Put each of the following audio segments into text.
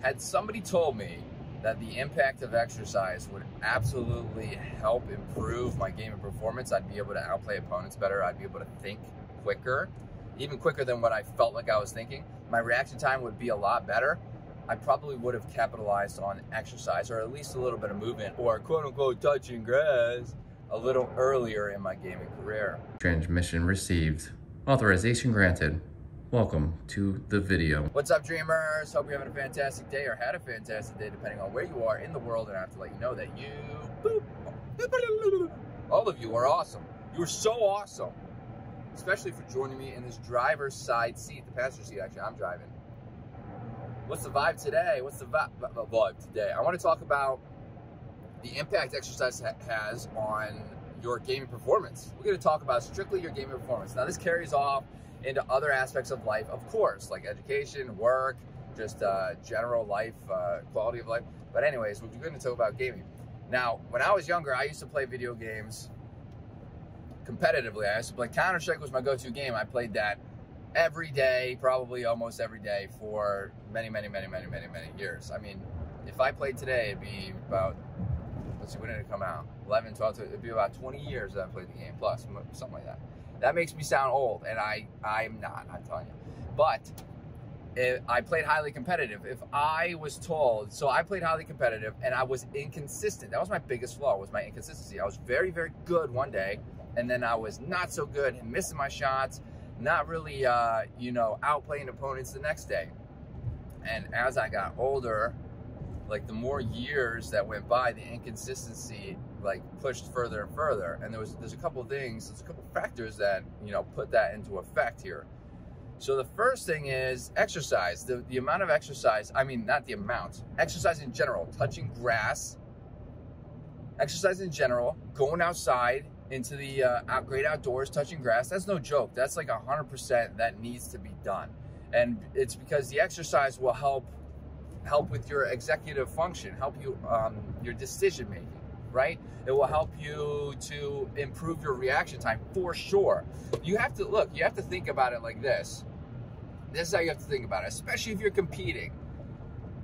Had somebody told me that the impact of exercise would absolutely help improve my gaming performance, I'd be able to outplay opponents better, I'd be able to think quicker, even quicker than what I felt like I was thinking, my reaction time would be a lot better, I probably would have capitalized on exercise, or at least a little bit of movement, or quote-unquote touching grass, a little earlier in my gaming career. Transmission received. Authorization granted. Welcome to the video. What's up, dreamers? Hope you're having a fantastic day, or had a fantastic day, depending on where you are in the world. And I have to let you know that all of you are awesome. You are so awesome. Especially for joining me in this driver's side seat, the passenger seat, actually, I'm driving. What's the vibe today? What's the vibe today? I want to talk about the impact exercise has on your gaming performance. We're going to talk about strictly your gaming performance. Now, this carries off into other aspects of life, of course, like education, work, just general life, quality of life. But anyways, we're going to talk about gaming. Now, when I was younger, I used to play video games competitively. I used to play Counter-Strike was my go-to game. I played that every day, probably almost every day for many years. I mean, if I played today, it'd be about, let's see, when did it come out? 11, 12, it'd be about 20 years that I played the game, plus, something like that. That makes me sound old, and I'm not, I'm telling you. But I played highly competitive. If I was told, so I played highly competitive, and I was inconsistent. That was my biggest flaw, was my inconsistency. I was very good one day, and then I was not so good, and missing my shots, not really, you know, outplaying opponents the next day. And as I got older, like the more years that went by, the inconsistency like pushed further and further. And there's a couple of things, there's a couple of factors that, you know, put that into effect here. So the first thing is exercise. The amount of exercise, I mean, not the amount, exercise in general, touching grass, exercise in general, going outside into the great outdoors, touching grass, that's no joke. That's like 100% that needs to be done. And it's because the exercise will help with your executive function, help you, your decision making, right? It will help you to improve your reaction time for sure. You have to, look, you have to think about it like this. This is how you have to think about it, especially if you're competing.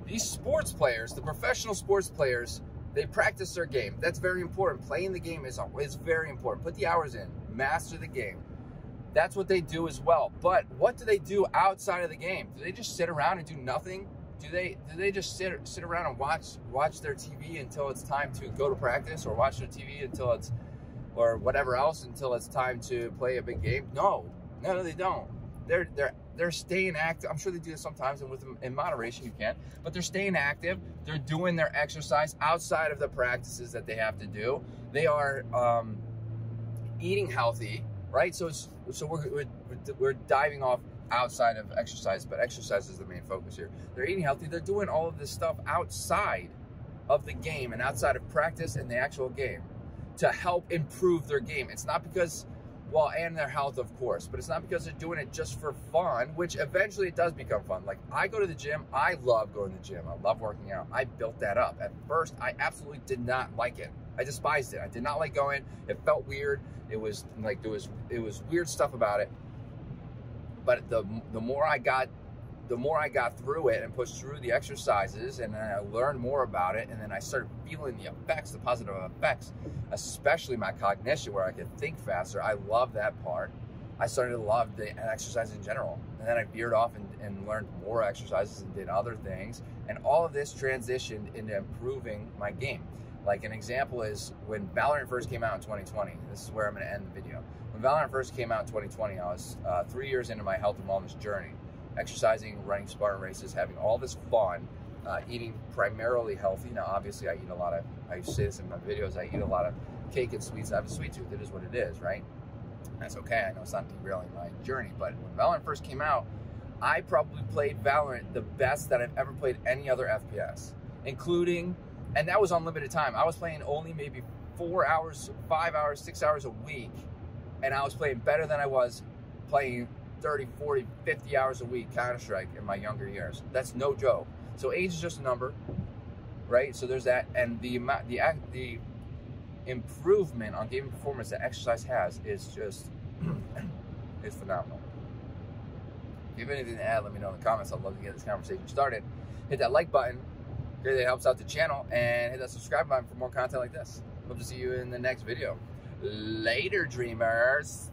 These sports players, the professional sports players, they practice their game. That's very important. Playing the game is very important. Put the hours in, master the game. That's what they do as well. But what do they do outside of the game? Do they just sit around and do nothing? Do they just sit around and watch their TV until it's time to go to practice, or watch their TV until it's, or whatever else, until it's time to play a big game? No, they don't. They're staying active. I'm sure they do this sometimes, and in moderation you can, but they're staying active. They're doing their exercise outside of the practices that they have to do. They are eating healthy, right? So we're diving off outside of exercise, but exercise is the main focus here. They're eating healthy. They're doing all of this stuff outside of the game and outside of practice and the actual game to help improve their game. It's not because, well, and their health, of course, but it's not because they're doing it just for fun, which eventually it does become fun. Like, I go to the gym. I love going to the gym. I love working out. I built that up. At first, I absolutely did not like it. I despised it. I did not like going. It felt weird. It was like, it was weird stuff about it. But the more I got through it and pushed through the exercises, and then I learned more about it, and then I started feeling the effects, the positive effects, especially my cognition, where I could think faster. I love that part. I started to love the exercise in general. And then I veered off and learned more exercises and did other things. And all of this transitioned into improving my game. Like, an example is when Valorant first came out in 2020. This is where I'm going to end the video. When Valorant first came out in 2020, I was 3 years into my health and wellness journey. Exercising, running Spartan races, having all this fun, eating primarily healthy. Now, obviously, I eat a lot of, I say this in my videos, I eat a lot of cake and sweets. I have a sweet tooth. It is what it is, right? That's okay. I know it's not derailing my journey. But when Valorant first came out, I probably played Valorant the best that I've ever played any other FPS, including, and that was unlimited time. I was playing only maybe 4 hours, 5 hours, 6 hours a week, and I was playing better than I was playing 30, 40, 50 hours a week Counter-Strike in my younger years. That's no joke. So age is just a number, right? So there's that, and the improvement on gaming performance that exercise has is just, it's phenomenal. If you have anything to add, let me know in the comments. I'd love to get this conversation started. hit that like button. Greatly helps out the channel, and hit that subscribe button for more content like this. Hope to see you in the next video. Later, dreamers.